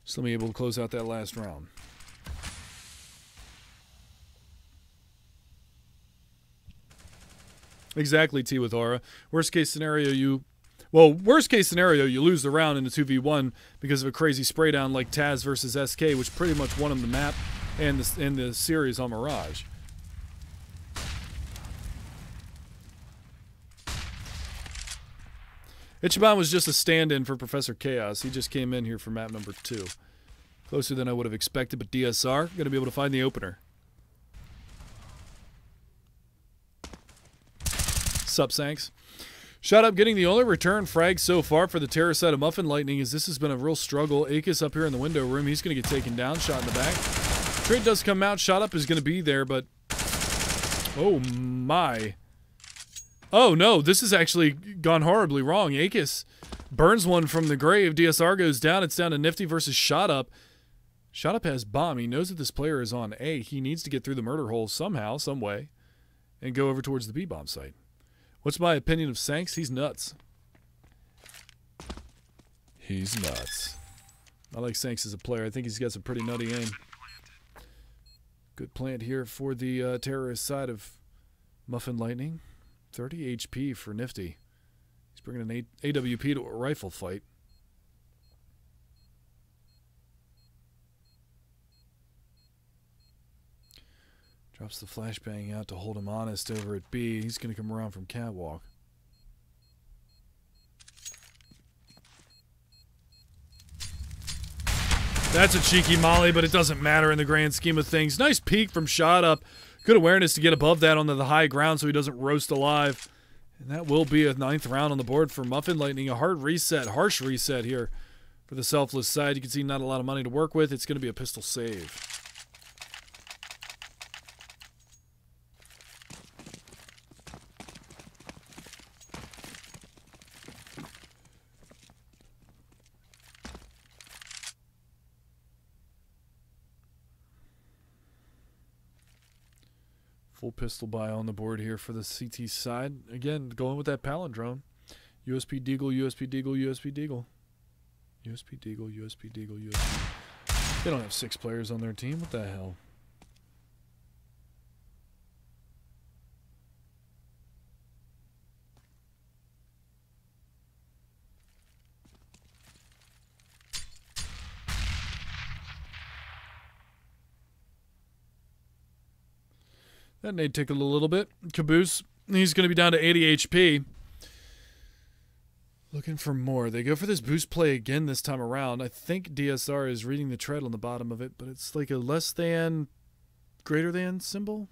So let me able to close out that last round. Exactly, T with Aura. Worst case scenario, you lose the round in the 2v1 because of a crazy spray down like Taz versus SK, which pretty much won him the map and the series on Mirage. Ichiban was just a stand-in for Professor Chaos. He just came in here for map number 2. Closer than I would have expected, but DSR going to be able to find the opener. Sup, Sanks? Shot up getting the only return frag so far for the terror side of Muffin Lightning, as this has been a real struggle. Akis up here in the window room. He's going to get taken down. Shot in the back. Trade does come out. Shot up is going to be there, but... Oh, my. Oh, no. This has actually gone horribly wrong. Akis burns one from the grave. DSR goes down. It's down to Nifty versus Shot Up. Shot Up has bomb. He knows that this player is on A. He needs to get through the murder hole somehow, some way, and go over towards the B-bomb site. What's my opinion of Sanks? He's nuts. He's nuts. I like Sanks as a player. I think he's got some pretty nutty aim. Good plant here for the terrorist side of Muffin Lightning. 30 HP for Nifty. He's bringing an AWP to a rifle fight. Drops the flashbang out to hold him honest over at B. He's going to come around from catwalk. That's a cheeky molly, but it doesn't matter in the grand scheme of things. Nice peek from Shot Up. Good awareness to get above that onto the high ground so he doesn't roast alive. And that will be a 9th round on the board for Muffin Lightning. A hard reset, harsh reset here for the Selfless side. You can see not a lot of money to work with. It's going to be a pistol save. Full pistol buy on the board here for the CT side. Again, going with that palindrome. USP Deagle, USP Deagle, USP Deagle. USP Deagle, USP Deagle, USP. They don't have 6 players on their team. What the hell? That nade tickled a little bit. Caboose, he's going to be down to 80 HP. Looking for more. They go for this boost play again this time around. I think DSR is reading the tread on the bottom of it, but it's like a less than, greater than symbol.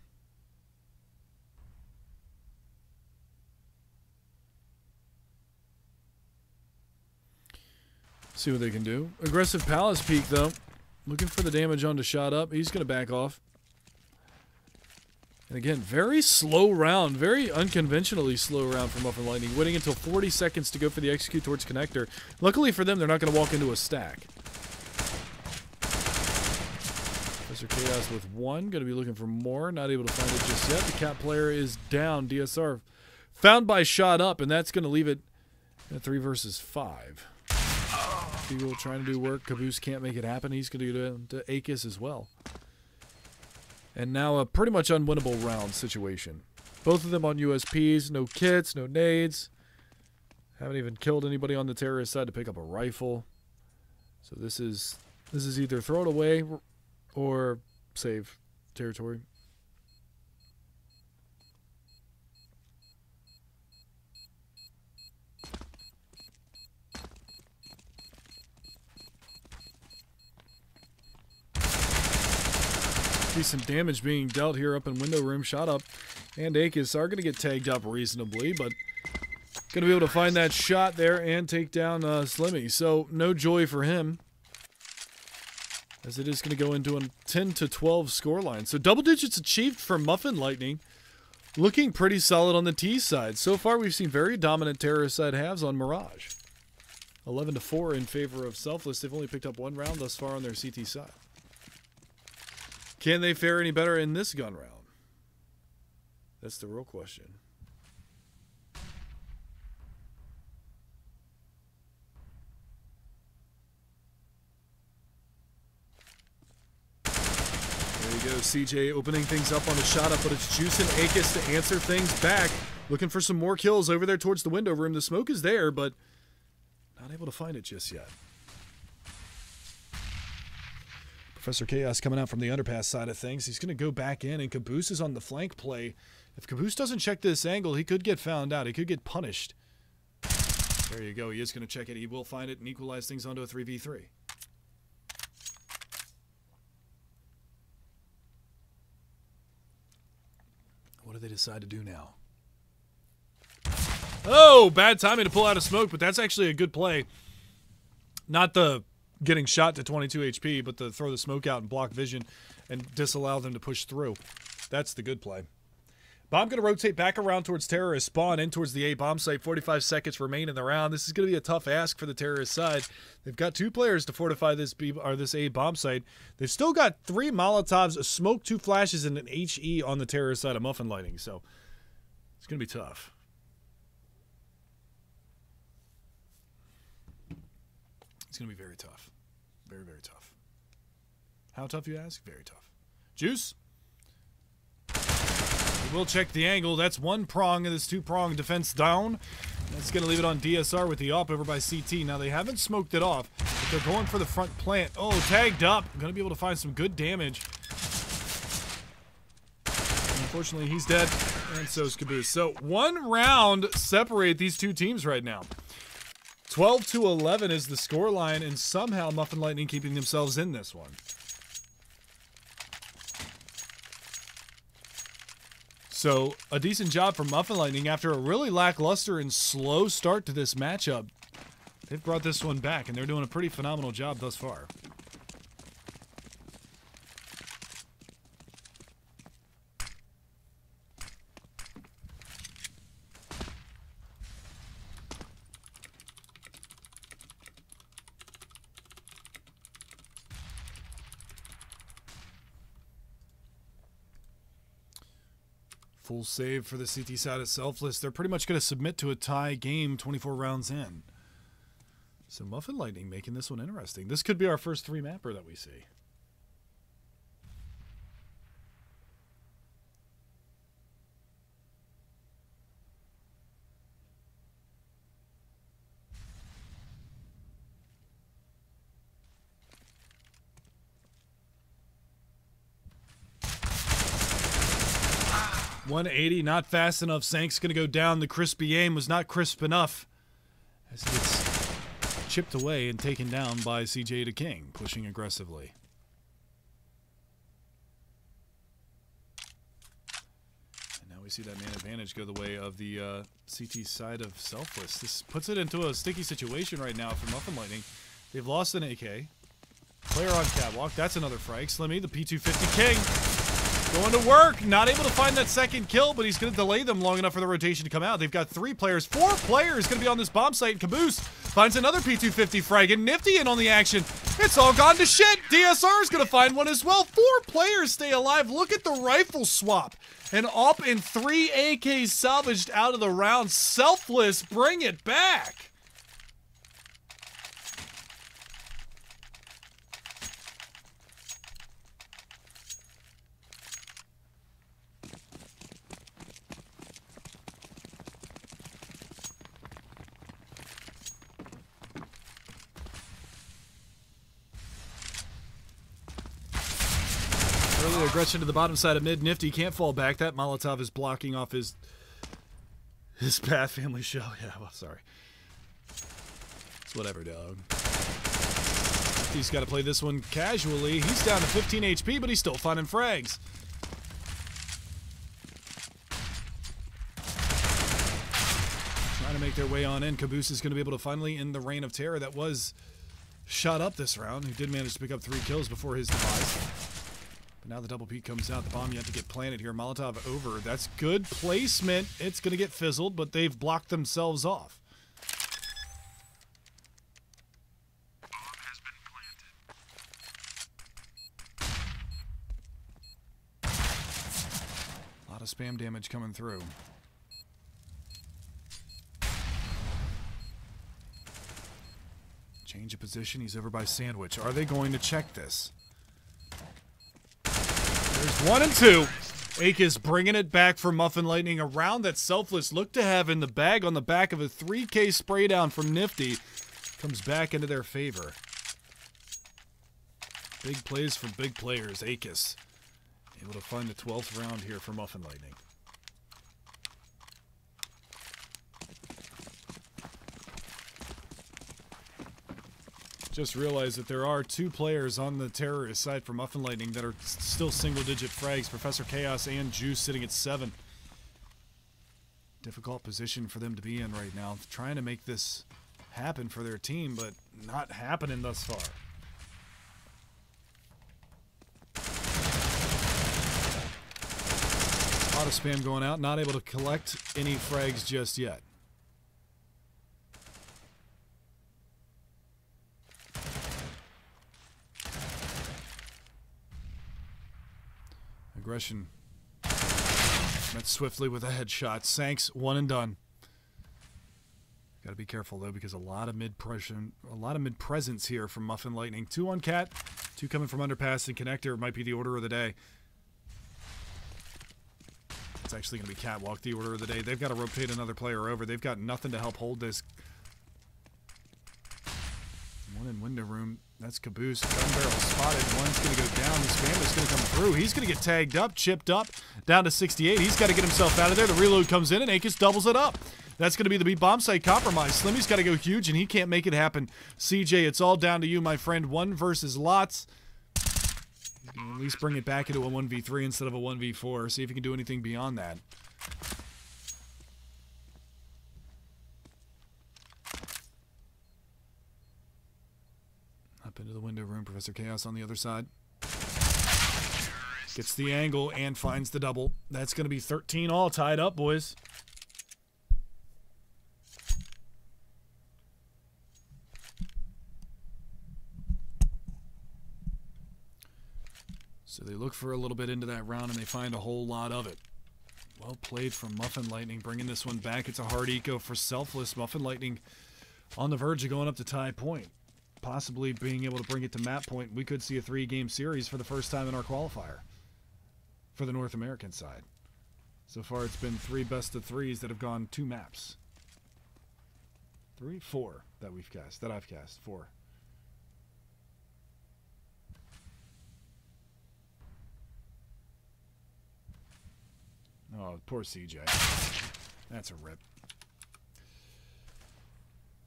See what they can do. Aggressive Palace Peak, though. Looking for the damage onto Shot Up. He's going to back off. And again, very slow round, very unconventionally slow round for Muffin Lightning, waiting until 40 seconds to go for the execute towards connector. Luckily for them, they're not going to walk into a stack. Professor Chaos with 1, going to be looking for more, not able to find it just yet. The cat player is down. DSR found by Shot Up, and that's going to leave it at 3 versus 5. Eagle trying to do work. Caboose can't make it happen. He's going to go to Akis as well. And now a pretty much unwinnable round situation. Both of them on USPs, no kits, no nades. Haven't even killed anybody on the terrorist side to pick up a rifle. So this is either throw it away or save territory. Decent damage being dealt here up in window room. Shot Up and Akis are going to get tagged up reasonably, but going to be able to find that shot there and take down Slimmy. So no joy for him, as it is going to go into a 10-12 scoreline. So double digits achieved for Muffin Lightning. Looking pretty solid on the T side. So far we've seen very dominant terrorist side halves on Mirage. 11-4 in favor of Selfless. They've only picked up 1 round thus far on their CT side. Can they fare any better in this gun round? That's the real question. There you go, CJ opening things up on the Shot Up, but it's Juice and Akis to answer things back. Looking for some more kills over there towards the window room. The smoke is there, but not able to find it just yet. Professor Chaos coming out from the underpass side of things. He's going to go back in, and Caboose is on the flank play. If Caboose doesn't check this angle, he could get found out. He could get punished. There you go. He is going to check it. He will find it and equalize things onto a 3v3. What do they decide to do now? Oh, bad timing to pull out a smoke, but that's actually a good play. Not the getting shot to 22 HP, but to throw the smoke out and block vision and disallow them to push through. That's the good play. Bomb going to rotate back around towards terrorist spawn, in towards the A bomb site. 45 seconds remain in the round. This is going to be a tough ask for the terrorist side. They've got 2 players to fortify this A bomb site. They've still got 3 Molotovs, a smoke, 2 flashes, and an HE on the terrorist side of Muffin Lightning. So it's going to be tough. It's going to be very tough. Very, very tough. How tough, you ask? Very tough. Juice? We'll check the angle. That's 1 prong of this 2-prong defense down. That's going to leave it on DSR with the op over by CT. Now, they haven't smoked it off, but they're going for the front plant. Oh, tagged up. Going to be able to find some good damage. Unfortunately, he's dead, and so is Caboose. So 1 round separate these 2 teams right now. 12-11 is the scoreline, and somehow Muffin Lightning keeping themselves in this one. So, a decent job from Muffin Lightning after a really lackluster and slow start to this matchup. They've brought this one back, and they're doing a pretty phenomenal job thus far. Full save for the CT side of Selfless. They're pretty much going to submit to a tie game 24 rounds in. So Muffin Lightning making this one interesting. This could be our first 3-mapper that we see. .180, not fast enough. Sank's going to go down. The crispy aim was not crisp enough as he gets chipped away and taken down by CJ to King, pushing aggressively. And now we see that man advantage go the way of the CT side of Selfless. This puts it into a sticky situation right now for Muffin Lightning. They've lost an AK. Player on catwalk. That's another frag. Slimmy, the P250 King. Going to work, not able to find that second kill, but he's going to delay them long enough for the rotation to come out. They've got 3 players, 4 players going to be on this bomb site, and Caboose finds another P250 frag, and Nifty in on the action. It's all gone to shit. DSR is going to find one as well. 4 players stay alive. Look at the rifle swap. An op and 3 AKs salvaged out of the round. Selfless, bring it back. Early aggression to the bottom side of mid. Nifty can't fall back. That Molotov is blocking off his Path family show. Yeah, well, sorry. It's whatever, dog. Nifty's got to play this one casually. He's down to 15 HP, but he's still finding frags. Trying to make their way on in. Caboose is going to be able to finally end the reign of terror that was shot up this round. He did manage to pick up 3 kills before his demise. Now the double peak comes out. The bomb yet to get planted here. Molotov over. That's good placement. It's going to get fizzled, but they've blocked themselves off. Bomb has been planted. A lot of spam damage coming through. Change of position. He's over by Sandwich. Are they going to check this? There's 1 and 2. Akis bringing it back for Muffin Lightning. A round that Selfless looked to have in the bag on the back of a 3K spray down from Nifty. Comes back into their favor. Big plays from big players. Akis able to find the 12th round here for Muffin Lightning. Just realized that there are 2 players on the terrorist side for Muffin Lightning that are still single-digit frags. Professor Chaos and Juice sitting at 7. Difficult position for them to be in right now. Trying to make this happen for their team, but not happening thus far. A lot of spam going out. Not able to collect any frags just yet. Aggression met swiftly with a headshot. Sanks, one and done. Got to be careful though, because a lot of mid presence here from Muffin Lightning. 2 on Cat, 2 coming from underpass and connector. Might be the order of the day. It's actually going to be Catwalk, the order of the day. They've got to rotate another player over. They've got nothing to help hold this. One in window room. That's Caboose. Gun barrel spotted. One's going to go down. The spam is going to come through. He's going to get tagged up, chipped up, down to 68. He's got to get himself out of there. The reload comes in, and Akis doubles it up. That's going to be the B-bomb site compromise. Slimmy's got to go huge, and he can't make it happen. CJ, it's all down to you, my friend. 1 versus lots. He's going to at least bring it back into a 1v3 instead of a 1v4. See if he can do anything beyond that. Up into the window room. Professor Chaos on the other side. Gets the angle and finds the double. That's going to be 13 all tied up, boys. So they look for a little bit into that round and they find a whole lot of it. Well played from Muffin Lightning, bringing this one back. It's a hard eco for Selfless. Muffin Lightning on the verge of going up to tie point. Possibly being able to bring it to map point. We could see a 3-game series for the first time in our qualifier for the North American side. So far it's been 3 best of 3s that have gone 2 maps. 3, 4 that we've cast, that I've cast. 4. Oh, poor CJ. That's a rip.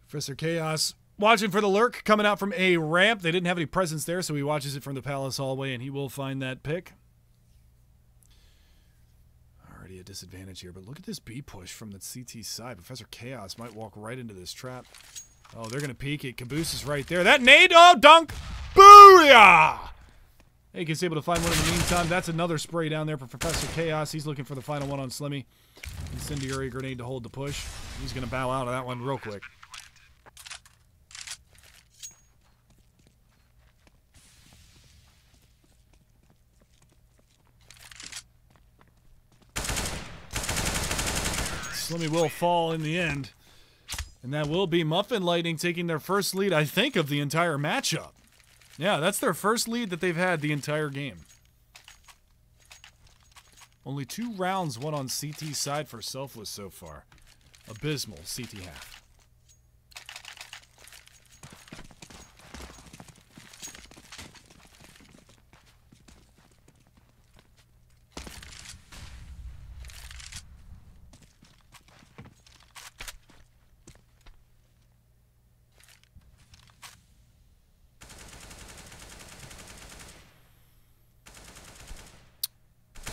Professor Chaos watching for the lurk coming out from a ramp. They didn't have any presence there, so he watches it from the palace hallway, and he will find that pick. Already a disadvantage here, but look at this B push from the CT side. Professor Chaos might walk right into this trap. Oh, they're going to peek it. Caboose is right there. That nade, oh, dunk! Booyah! Akis able to find one in the meantime. That's another spray down there for Professor Chaos. He's looking for the final one on Slimmy. Incendiary grenade to hold the push. He's going to bow out of that one real quick. Slimmy will fall in the end. And that will be Muffin Lightning taking their first lead, I think, of the entire matchup. Yeah, that's their first lead that they've had the entire game. Only 2 rounds won on CT side for Selfless so far. Abysmal CT half.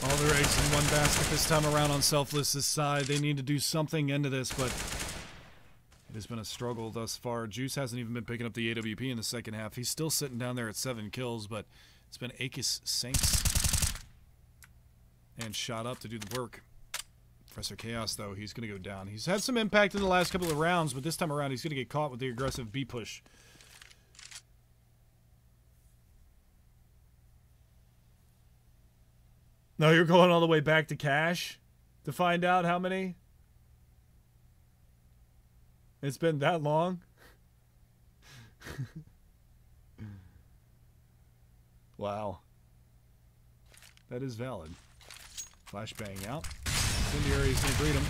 All their eggs in one basket this time around on Selfless's side. They need to do something into this, but it has been a struggle thus far. Juice hasn't even been picking up the AWP in the second half. He's still sitting down there at 7 kills, but it's been Akis, Sanks, and shot up to do the work. Professor Chaos, though, he's going to go down. He's had some impact in the last couple of rounds, but this time around he's going to get caught with the aggressive B push. No, you're going all the way back to cash to find out how many? It's been that long? Wow. That is valid. Flashbang out. Incendiary is going to greet him.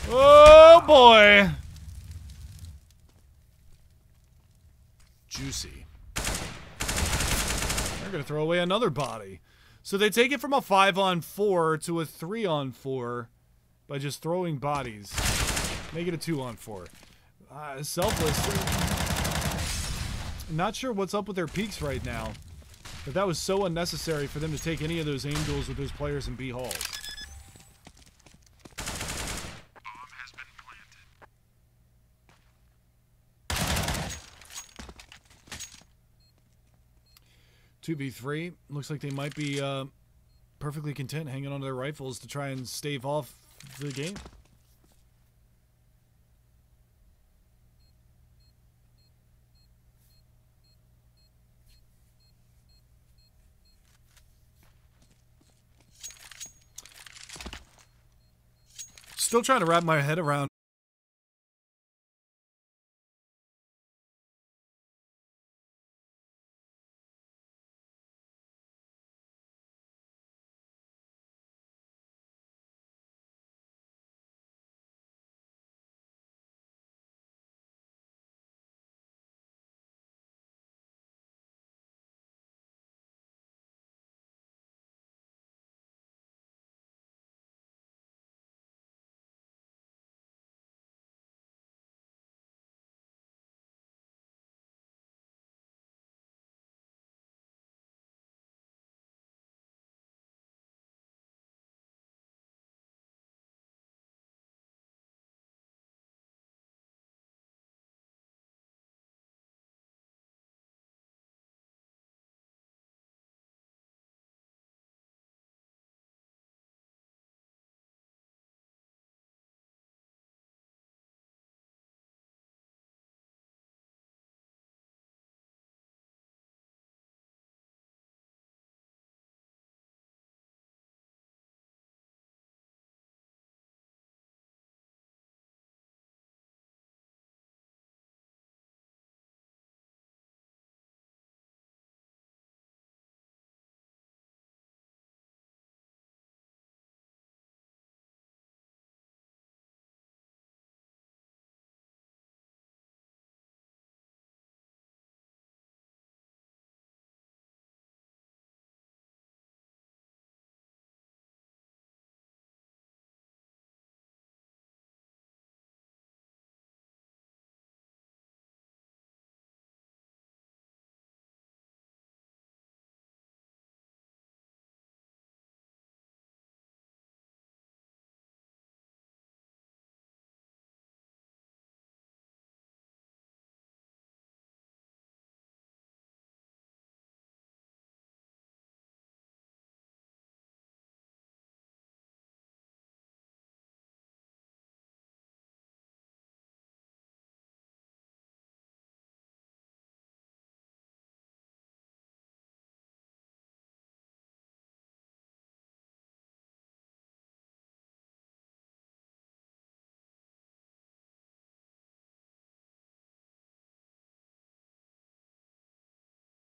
Oh, boy. Juicy. They're going to throw away another body. So they take it from a 5-on-4 to a 3-on-4 by just throwing bodies. Make it a 2-on-4. Selfless. Not sure what's up with their peaks right now. But that was so unnecessary for them to take any of those aim duels with those players in B halls. Bomb has been planted. 2v3. Looks like they might be perfectly content hanging on to their rifles to try and stave off the game. Still trying to wrap my head around